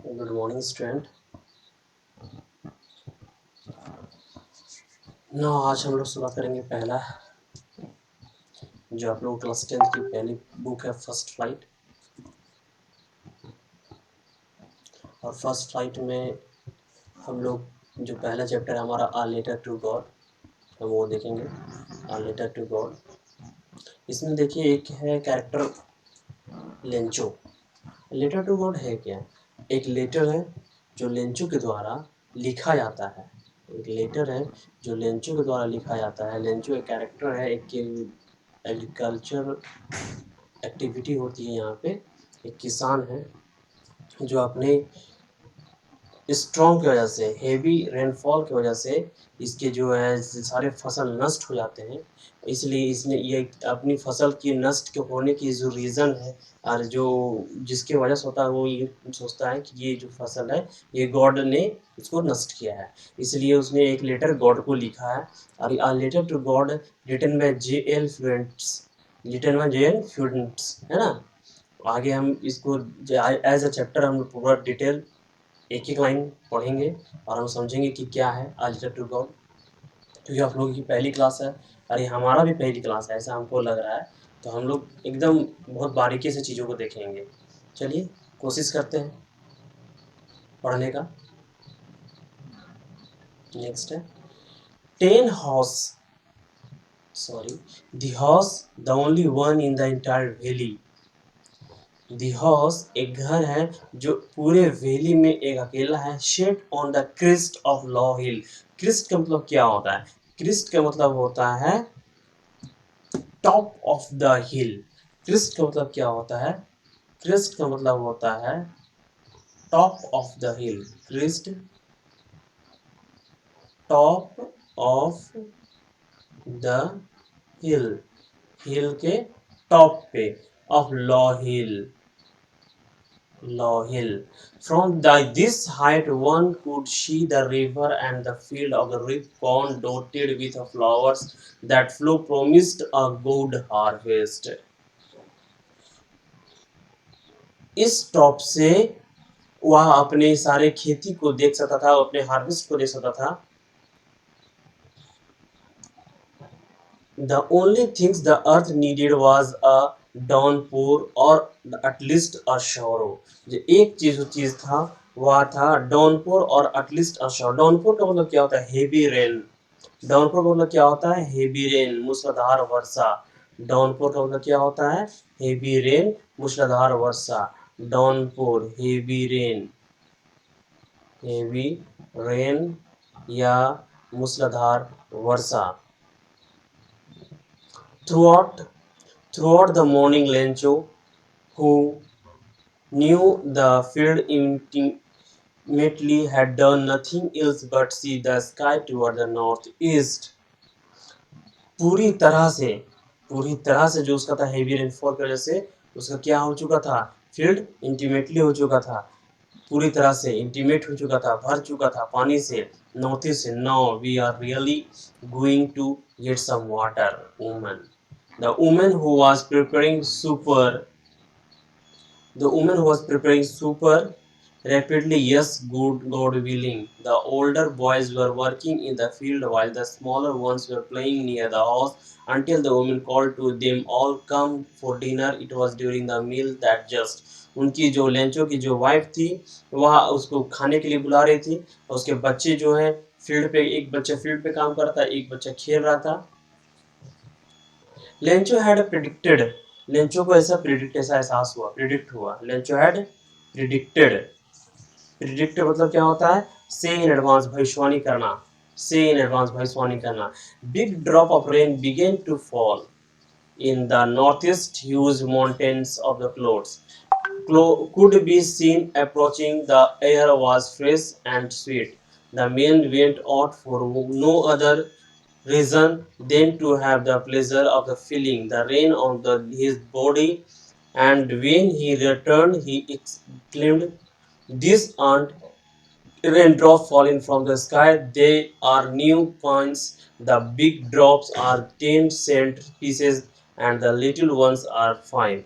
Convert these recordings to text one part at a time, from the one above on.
Good morning student. ना आज हम लोग शुरुआत करेंगे पहला जो आप लोग क्लास 10 की पहली बुक है फर्स्ट फ्लाइट। और फर्स्ट फ्लाइट में हम लोग जो पहला चैप्टर है हमारा आ लेटर टू गॉड, हम वो देखेंगे। आ लेटर टू गॉड, इसमें देखिए एक है character Lencho. Letter to God है क्या? एक लेटर है जो लेंचो के द्वारा लिखा जाता है। एक लेटर है जो लेंचो के द्वारा लिखा जाता है। लेंचो एक कैरेक्टर है, एक एग्रीकल्चर एक्टिविटी होती है यहाँ पे। एक किसान है जो अपने स्ट्रॉन्ग की वजह से, हेवी रेनफॉल की वजह से इसके जो है सारे फसल नष्ट हो जाते हैं। इसलिए इसने ये अपनी फसल की नष्ट के होने की जो रीज़न है और जो जिसकी वजह से होता है वो ये सोचता है कि ये जो फसल है ये गॉड ने इसको नष्ट किया है। इसलिए उसने एक लेटर गॉड को लिखा है। और a letter to God written by J.L. Fuentes, written by J.L. Fuentes, है ना। आगे हम इसको एज अ चैप्टर हम पूरा डिटेल एक एक लाइन पढ़ेंगे और हम समझेंगे कि क्या है आ लेटर टू गॉड। क्योंकि आप लोगों की पहली क्लास है और ये हमारा भी पहली क्लास है, ऐसा हमको लग रहा है। तो हम लोग एकदम बहुत बारीकी से चीज़ों को देखेंगे। चलिए कोशिश करते हैं पढ़ने का। नेक्स्ट है 10 horse, sorry the horse the only one in the entire valley. The horse एक घर है जो पूरे वैली में एक अकेला है। Shed on the crest of law hill. Crest का मतलब क्या होता है? क्रिस्ट का मतलब होता है top of the hill. Crest का मतलब क्या होता है? क्रिस्ट का मतलब होता है top of the hill. Christ top of the hill, hill के टॉप पे, of law hill, Law Hill. This height one could see the river and the field of the rich corn dotted with flowers that flow promised a good harvest. इस top से वह अपने सारे खेती को देख सकता था, अपने हार्वेस्ट को देख सकता था। The only things the earth needed was a downpour or at least a shower. जो एक चीज था वह था डाउनपोर और एटलीस्ट अ शावर। डाउनपोर का मतलब क्या होता है? Heavy rain. डाउनपोर का मतलब क्या होता है? हेवी रेन, मूसलाधार वर्षा। डाउनपोर का मतलब क्या होता है? हेवी रेन, मूसलाधार वर्षा। Downpour heavy rain, heavy rain या मूसलाधार वर्षा। Throughout the morning, Lencho, who knew the field intimately, had done nothing else but see the sky toward the northeast. पूरी तरह से, पूरी तरह से जो उसका था हेवी रेनफॉल की वजह से उसका क्या हो चुका था? फील्ड इंटीमेटली हो चुका था, पूरी तरह से इंटीमेट हो चुका था, भर चुका था पानी से, नॉर्थ ईस्ट से। Now we are really going to get some water. Woman, the woman who was preparing super, the woman who was preparing super rapidly, yes, good God willing. The older boys were working in the field while the smaller ones were playing near the house until the woman called to them all come for dinner. It was during the meal that just उनकी जो Lencho की जो wife थी वह उसको खाने के लिए बुला रही थी। और उसके बच्चे जो है फील्ड पे, एक बच्चा फील्ड पे काम कर रहा था, एक बच्चा खेल रहा था। लेंचो हैड प्रिडिक्टेड, लेंचो को ऐसा एहसास हुआ, प्रिडिक्ट हुआ। लेंचो हैड प्रिडिक्टेड, प्रिडिक्ट मतलब क्या होता है? से इन एडवांस, भविष्यवाणी करना। से इन एडवांस, भविष्यवाणी करना। Big drop of rain began to fall in the northeast. Huge mountains of the clouds could be seen approaching. The air was fresh and sweet. The man went out for no other reason than to have the pleasure of the feeling the rain on his body. And when he returned, he exclaimed, "These aren't raindrops falling from the sky, they are new coins. The big drops are 10-cent pieces and the little ones are 5."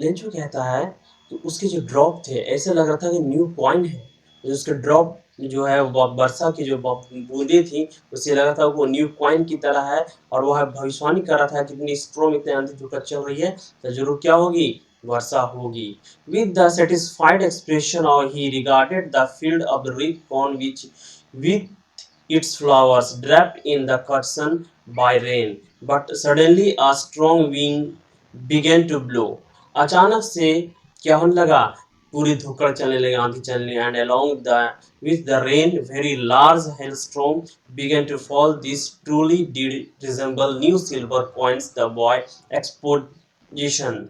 Lencho कहता है कि उसके जो drop थे ऐसे लग रहा था कि न्यू कॉइन है, जो उसके ड्रॉप जो है वो वर्षा की जो बूंदें थी उससे लग रहा था वो न्यू कॉइन की तरह है, और वह भविष्यवाणी कर रहा था कि इतनी स्ट्रॉन्ग इतने आंधी तूफान चल रही है तो जरूर क्या होगी, वर्षा होगी। विद द सेटिस्फाइड एक्सप्रेशन और he regarded the field of the ripe corn which with its flowers draped in the curtain by rain. But suddenly a strong wind began to blow. अचानक से क्या होने लगा, पूरी धूकड़ चलने लगी, आंधी चलने, and along the with the rain very large hailstorm began to fall. This truly did resemble new silver coins, the boy exposition.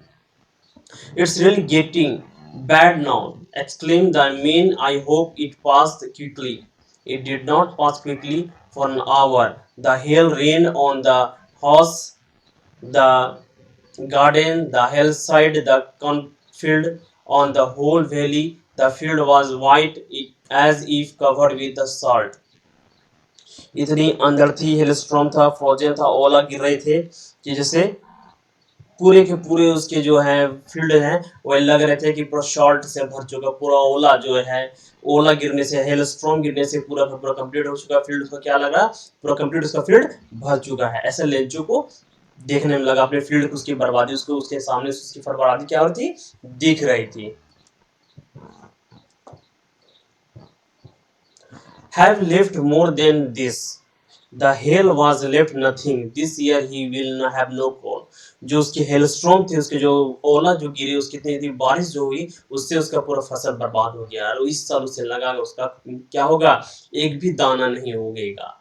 It's really getting bad now, exclaimed the man. I hope it passed quickly. It did not pass quickly for an hour. The hail rained on the house, the garden, the hillside, the cornfield, on the whole valley. The field was white as if covered with the salt. इतनी अंदर थी, Hellstrom था, फौजें था, ओला गिर रहे थे कि जैसे पूरे के पूरे उसके जो है फील्ड है वो लग रहे थे कि पूरा शॉर्ट से भर चुका, पूरा ओला जो है, ओला गिरने से, हेल स्ट्रॉम गिरने से पूरा पूरा कंप्लीट हो चुका फील्ड, उसका क्या लगा, पूरा कंप्लीट उसका फील्ड भर चुका है। ऐसे लेंचो को देखने में लगा, अपने फील्ड उसकी बर्बादी, उसको उसके सामने उसकी बर्बादी क्या हो रही थी, दिख रही थी। Have left more than this. The hail was left nothing. This year he will have no corn. जो उसकी हेलस्ट्रॉम थी, उसके जो ओला जो गिरी, उसकी इतनी बारिश जो हुई, उससे उसका पूरा फसल बर्बाद हो गया, और इस साल उसे लगा कि उसका क्या होगा, एक भी दाना नहीं उगेगा।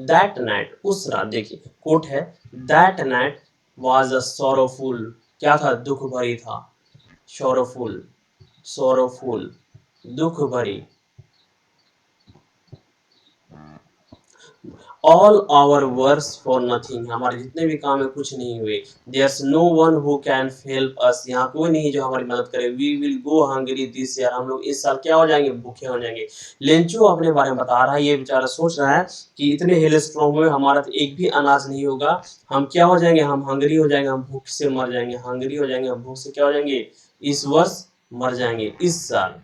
That night, उस रात, देखिए कोट है, That night was a sorrowful, क्या था, दुख भरी था, sorrowful, sorrowful, दुख भरी। All our works for nothing, हमारे जितने भी काम है कुछ नहीं हुए। There's no one who can help us, यहाँ कोई नहीं जो हमारी मदद करे। We will go hungry this year, हम लोग इस साल क्या हो जाएंगे, भूखे हो जाएंगे। लेंचो अपने बारे में बता रहा है, ये बेचारा सोच रहा है कि इतने हेल स्ट्रॉन्ग हुए, हमारा तो एक भी अनाज नहीं होगा, हम क्या हो जाएंगे, हम हंगरी हो जाएंगे, हम भूख से मर जाएंगे, हंगरी हो जाएंगे, हम भूख से क्या हो जाएंगे, इस वर्ष मर जाएंगे, इस साल।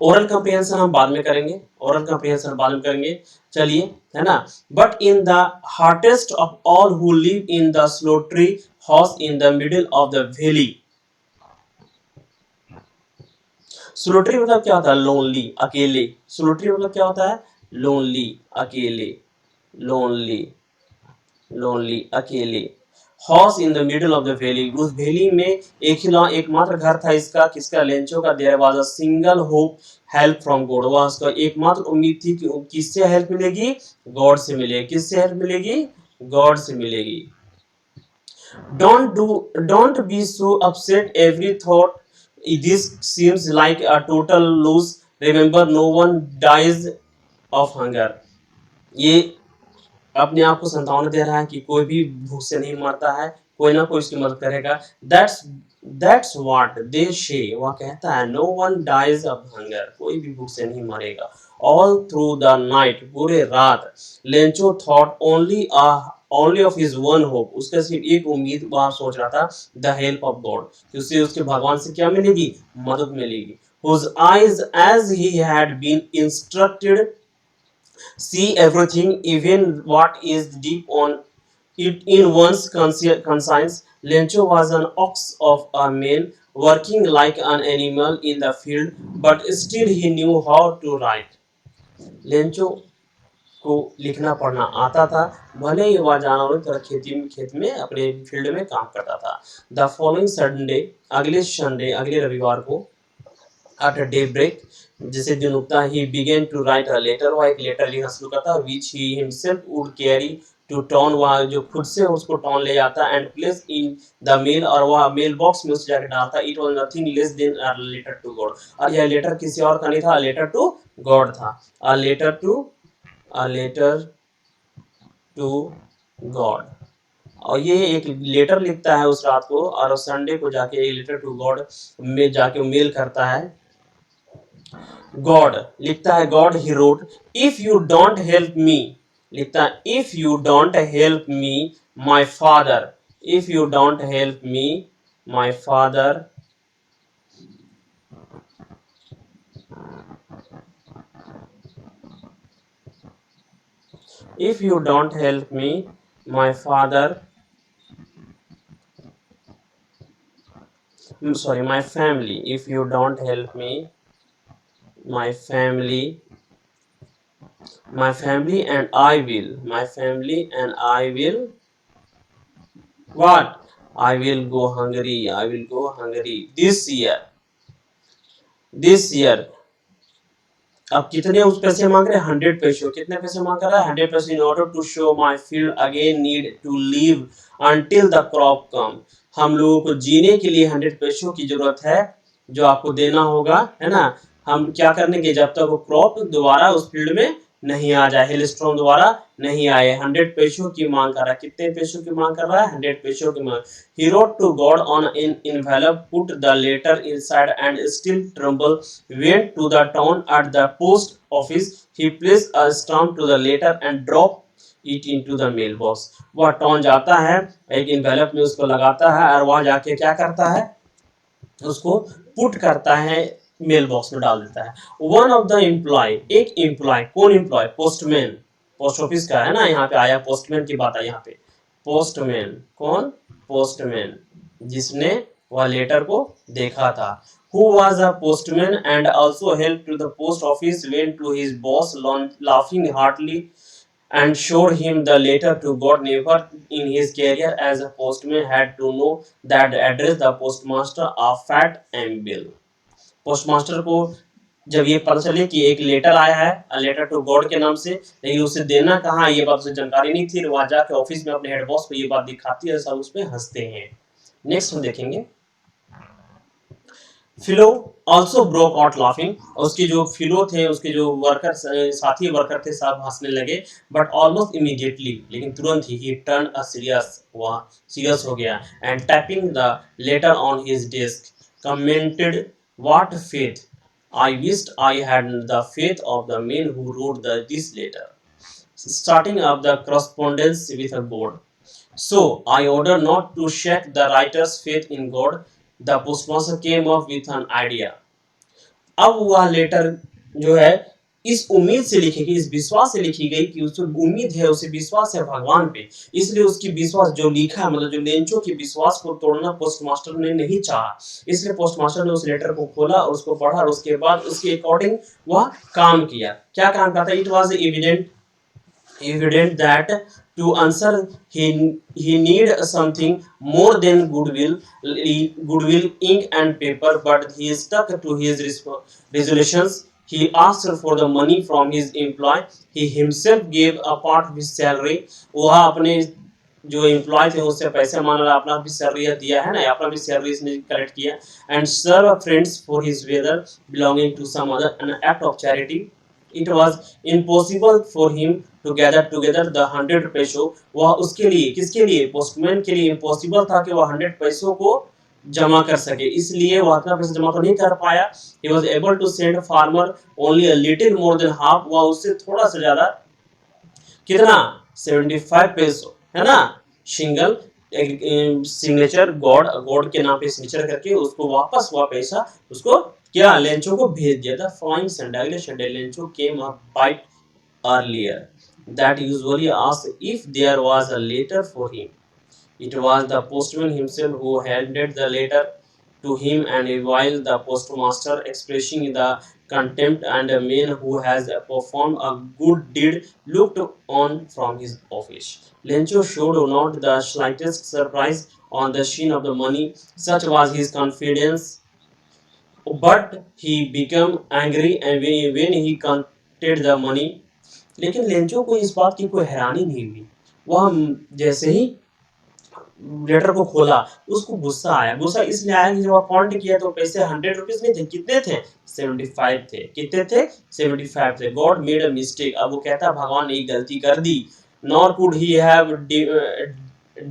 ओरल कंप्रिहेंशन हम बाद में करेंगे, ओरल कंप्रिहेंशन बाद में करेंगे, चलिए, है ना। But in the hardest of all who live in the solitary house in the middle of the valley. Solitary मतलब क्या होता है, लोनली, अकेले। स्लोट्री मतलब क्या होता है, लोनली, अकेले, लोनली, लोनली, अकेले। House in the middle of the valley, उस वैली में एकमात्र घर था इसका, किसका, लेंचो का। There was a single hope, help from God, वह उसका एकमात्र उम्मीद थी कि किससे हेल्प मिलेगी, गॉड से मिलेगी। किससे हेल्प मिलेगी, गॉड से मिलेगी। Don't be so upset every thought, this seems like a total loss, remember no one dies of hunger। ये अपने आप को संतावना दे रहा है कि कोई भी भूख से नहीं मरता है, कोई ना कोई उसकी मदद करेगा। दैट्स व्हाट दे से, वह कहता है, no one dies of hunger, कोई भी भूख से नहीं मरेगा। ऑल थ्रू द नाइट, पूरे रात, Lencho thought only of his one hope, उसका सिर्फ एक उम्मीद वह सोच रहा था, द हेल्प ऑफ गॉड, कि उसे उसके भगवान से क्या मिलेगी, मदद मिलेगी। whose eyes as he had been instructed see everything, even what is deep on it in one's conscience. Lencho was an ox of a man, working like an animal in the field, but still he knew how to write. Lencho को लिखना पढ़ना आता था, भले ही वह जानवरों की तरह खेत में अपने फील्ड में काम करता था। द फॉलोइंग संडे, अगले संडे, अगले रविवार को, at daybreak, जैसे दिन उगता, he began to write a letter, वह एक लेटर लिखना शुरू करता, which he himself would carry to town, वह जो खुद से उसको टाउन ले जाता, and place in the mail, और वह मेल बॉक्स में उसे जाकर डालता। It was nothing less than a letter to God, और यह लेटर किसी और का नहीं था, लेटर टू गॉड था, a letter to गॉड। और ये एक लेटर लिखता है उस रात को, और संडे को जाके एक लेटर टू गॉड में जाके मेल करता है। गॉड लिखता है, God he wrote, if you don't help me, लिखता है, if you don't help me my father, if you don't help me my father, if you don't help me, my father, sorry, my family, if you don't help me, my family, my family and I will, what? I will go hungry, I will go hungry this year. अब कितने उस पैसे मांग रहे हैं? 100 पैसे। कितने पैसे मांग रहा है? 100 पैसे। In order to sow my field again need to live until the crop come. हम लोगों को जीने के लिए 100 पैसों की जरूरत है, जो आपको देना होगा, है ना। हम क्या करने के, जब तक वो क्रॉप दोबारा उस फील्ड में नहीं आ जाए, हेलस्टॉर्म दोबारा नहीं आए। 100 पैसों की मांग कर रहा है। कितने पैसों की मांग कर रहा है? 100 पैसों की मांग। He wrote to God on an envelope, put the letter inside, and still tremble. Went to the town at the post office. He placed a stamp to the letter and dropped it into the mailbox. वह town जाता है, एक envelope में उसको लगाता है, और वहां जाके क्या करता है? उसको पुट करता है, मेल बॉक्स में डाल देता है। वन ऑफ द एम्प्लॉय, एक एम्प्लॉय, कौन एम्प्लॉय? पोस्टमैन, पोस्ट ऑफिस का है ना, यहाँ पे आया पोस्टमैन की बात है यहाँ पे। पोस्टमैन कौन? पोस्टमैन, जिसने वह लेटर को देखा था। Who was a postman and also helped to the post office, went to his boss laughing heartily and showed him the letter to God. Never in his career as a postman had to know that address the postmaster a fat bill. Postmaster को जब ये पता चले कि एक letter आया है, letter to God के नाम से, लेकिन उसे देना कहाँ, ये बात उसे जानकारी नहीं थी। वहां जाके ऑफिस में अपने हेड बॉस को ये बात दिखाती है, सब उस पर हंसते हैं। नेक्स्ट हम देखेंगे, फिलो ऑल्सो ब्रोक आउट लाफिंग। उसके जो फिलो थे, उसके जो वर्कर, साथी वर्कर थे, सब हंसने लगे। बट ऑलमोस्ट इमीडिएटली, लेकिन तुरंत ही टर्न अ सीरियस, वह सीरियस हो गया। And tapping the letter on his desk commented, what faith, I wished I had the faith of the man who wrote this letter, starting up the correspondence with a God. So I order not to shake the writer's faith in God. The postmaster came up with an idea. अब वह letter जो है इस उम्मीद से लिखी गई, इस विश्वास से लिखी गई कि उसे उम्मीद है, उसे विश्वास है भगवान पे, इसलिए उसकी विश्वास जो लिखा है, मतलब जो लेंचो की विश्वास को तोड़ना पोस्टमास्टर ने नहीं चाहा। इसलिए पोस्टमास्टर ने उस लेटर को खोला और उसको पढ़ा, और उसके बाद उसके अकॉर्डिंग वह काम किया। क्या काम करता? It was evident that to answer he need something more than goodwill, ink and paper, but he stuck to his resolutions. He asked for the money from his employee. He himself gave a part of his salary. वह अपने जो employ थे उससे पैसे मांग रहा, अपना भी सैलरी दिया है ना, अपना भी सैलरी इसने कलेक्ट किया। And serve friends for his whether belonging to some other, an act of charity. It was impossible for him to gather together the 100 पैसों। वह उसके लिए, किसके लिए? पोस्टमैन के लिए इम्पॉसिबल था कि वह 100 पैसों को जमा कर सके, इसलिए वह इतना पैसा जमा तो नहीं कर पाया। He was able to send farmer only a little more than half, वह उससे थोड़ा सा ज्यादा, कितना? 75 पैसों, है ना। सिंगल सिग्नेचर गॉड के नाम पे सिग्नेचर करके उसको वापस वह पैसा उसको क्या, लेंचो को भेज दिया था। फॉलोइंग संडे, अगले Sunday Lencho came a bit earlier that usually asked if there was a letter for him. It was the postman himself who handed the letter to him, and while the postmaster expressing the contempt and a man who has performed a good deed looked on from his office. Lencho showed not the slightest surprise on the sheen of the money, such was his confidence, but he became angry and when he counted the money. लेकिन Lencho को इस बात की कोई हैरानी नहीं हुई। वह जैसे ही लेटर को खोला, उसको गुस्सा आया। गुस्सा इसलिए आया कि जब वह काउंट किया तो पैसे 100 रुपीज नहीं थे, कितने थे? 75 थे। कितने थे? 75 थे। God made a mistake. अब वो कहता भगवान ने एक गलती कर दी। Nor could he have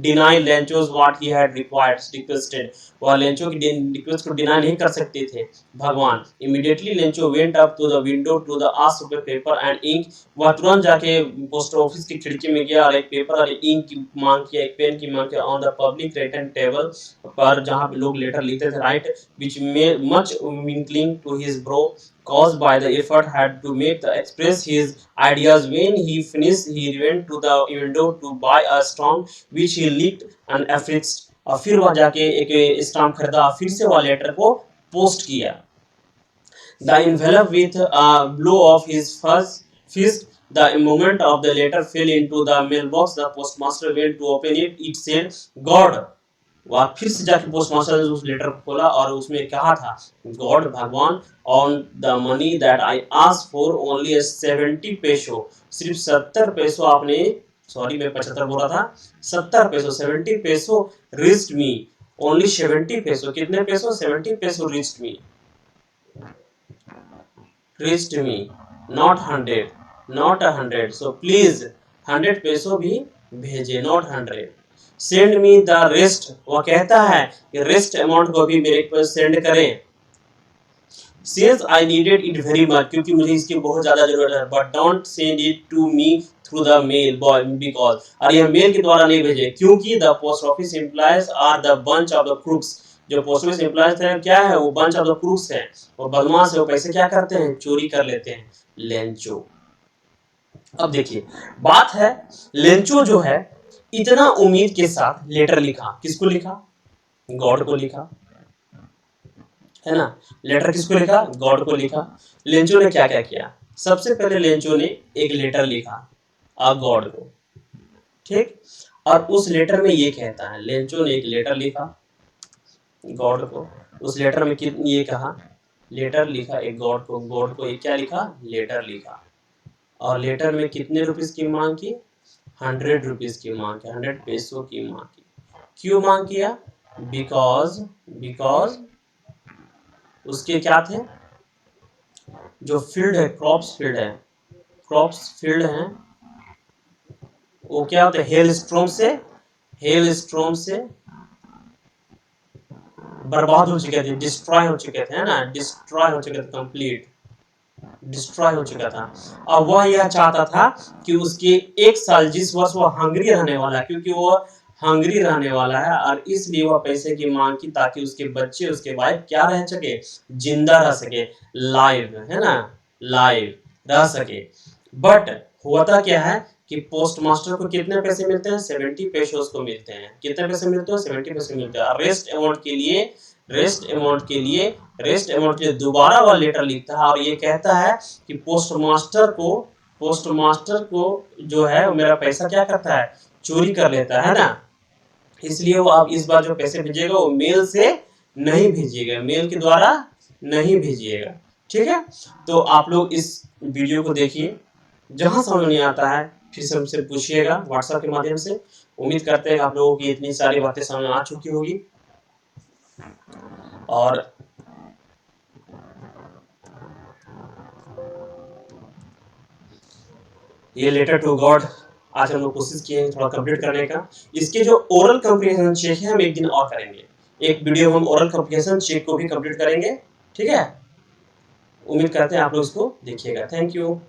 deny Lencho's what he had requested. वह लेंचो की रिक्वेस्ट को डिनाई नहीं कर सकते थे भगवान। Immediately Lencho went up to the window to the ask for paper and ink. वह तुरंत जाके पोस्ट ऑफिस की खिड़की में गया और एक पेपर और इंक की मांग किया, एक पेन की मांग किया। On the public written table, पर जहाँ पे लोग लेटर लिखते थे, write which made much winkling to his brow, caused by the effort had to make the express his ideas. When he finished, he went to the window to buy a stamp which he licked and affixed. और फिर वह जाके एक stamp खरीदा, फिर से वह letter को पोस्ट किया। The envelope with a blow of his fist, the moment of the letter fell into the mailbox. The postmaster went to open it. It said, God. वह फिर से जाके पोस्टमास्टर ने उस लेटर को खोला और उसमें कहा था, गॉड भगवान, on the money that I ask for only 70 पैसो, सिर्फ 70 पैसो आपने, सॉरी मैं 75 बोल रहा था, 70 पैसो, 70 पैसो रिच्ड मी, ओनली 70 पैसो, कितने पैसो, 70 पैसो reached me, reached me, not 100, not 100, so please 100 पैसो भी भेजे, not 100, send me the rest। वह कहता है कि रेस्ट अमाउंट को भी मेरे पास सेंड करें, since I needed it very much, क्योंकि मुझे इसकी बहुत ज्यादा जरूरत है, but don't send it to me through the mail boy because, और यह मेल के द्वारा नहीं भेजे क्योंकि the post office employees are the bunch of the crooks। जो पोस्ट ऑफिस एम्प्लॉयज है क्या है, वो बंच ऑफ द क्रूक्स है, वो बदमाश है, वो पैसे क्या करते हैं, चोरी कर लेते हैं, लेंचो। अब देखिए बात है, लेंचो जो है इतना उम्मीद के साथ लेटर लिखा, किसको लिखा, गॉड को लिखा, है ना, लेटर किसको लिखा, गॉड को लिखा। लेंचो ने क्या क्या किया, सबसे पहले लेंचो ने एक लेटर लिखा गॉड को, ठीक, और उस लेटर में ये कहता है, लेंचो ने एक लेटर लिखा गॉड को, उस लेटर में ये कहा, लेटर लिखा एक गॉड को ये क्या लिखा, लेटर लिखा, और लेटर में कितने रुपीस की मांग की, 100 रुपीस की मांग की, 100 पैसों की मांग की। क्यों मांग किया, बिकॉज उसके क्या थे, जो फील्ड है, क्रॉप्स फील्ड है, वो क्या होता है, हेल स्ट्रोम से बर्बाद हो चुके थे, डिस्ट्रॉय हो चुके थे, है ना, डिस्ट्रॉय हो चुके थे, कंप्लीट डिस्ट्रॉय हो चुका था। अब वह यह चाहता था कि उसके 1 साल, जिस वर्ष वह हंगरी रहने वाला है, क्योंकि वो हंगरी रहने वाला है, और इसलिए वह पैसे की मांग की ताकि उसके बच्चे, उसके वाइफ क्या रह सके, जिंदा रह सके, लाइव, है ना, लाइव रह सके। बट होता क्या है कि पोस्टमास्टर को कितने पैसे मिलते हैं, 70 पैसे उसको मिलते हैं, कितने पैसे मिलते हैं, 70 पैसे मिलते हैं। रेस्ट अमाउंट के लिए दोबारा वह लेटर लिखता है और ये कहता है कि पोस्टमास्टर को जो है वो मेरा पैसा क्या करता है, चोरी कर लेता है ना, इसलिए वो आप इस बार जो पैसे भेजिएगा वो मेल से नहीं भेजिएगा, मेल के द्वारा नहीं भेजिएगा, ठीक है। तो आप लोग इस वीडियो को देखिए, जहां समझ नहीं आता है फिर से हमसे पूछिएगा व्हाट्सएप के माध्यम से। उम्मीद करते हैं आप लोगों की इतनी सारी बातें समझ आ चुकी होगी। और ये लेटर टू गॉड आज हम लोग कोशिश किए हैं थोड़ा कंप्लीट करने का। इसके जो ओरल कम्प्रीहेंशन चेक है हम एक दिन और करेंगे, एक वीडियो हम ओरल कम्प्रीहेंशन चेक को भी कंप्लीट करेंगे, ठीक है। उम्मीद करते हैं आप लोग इसको देखिएगा। Thank you.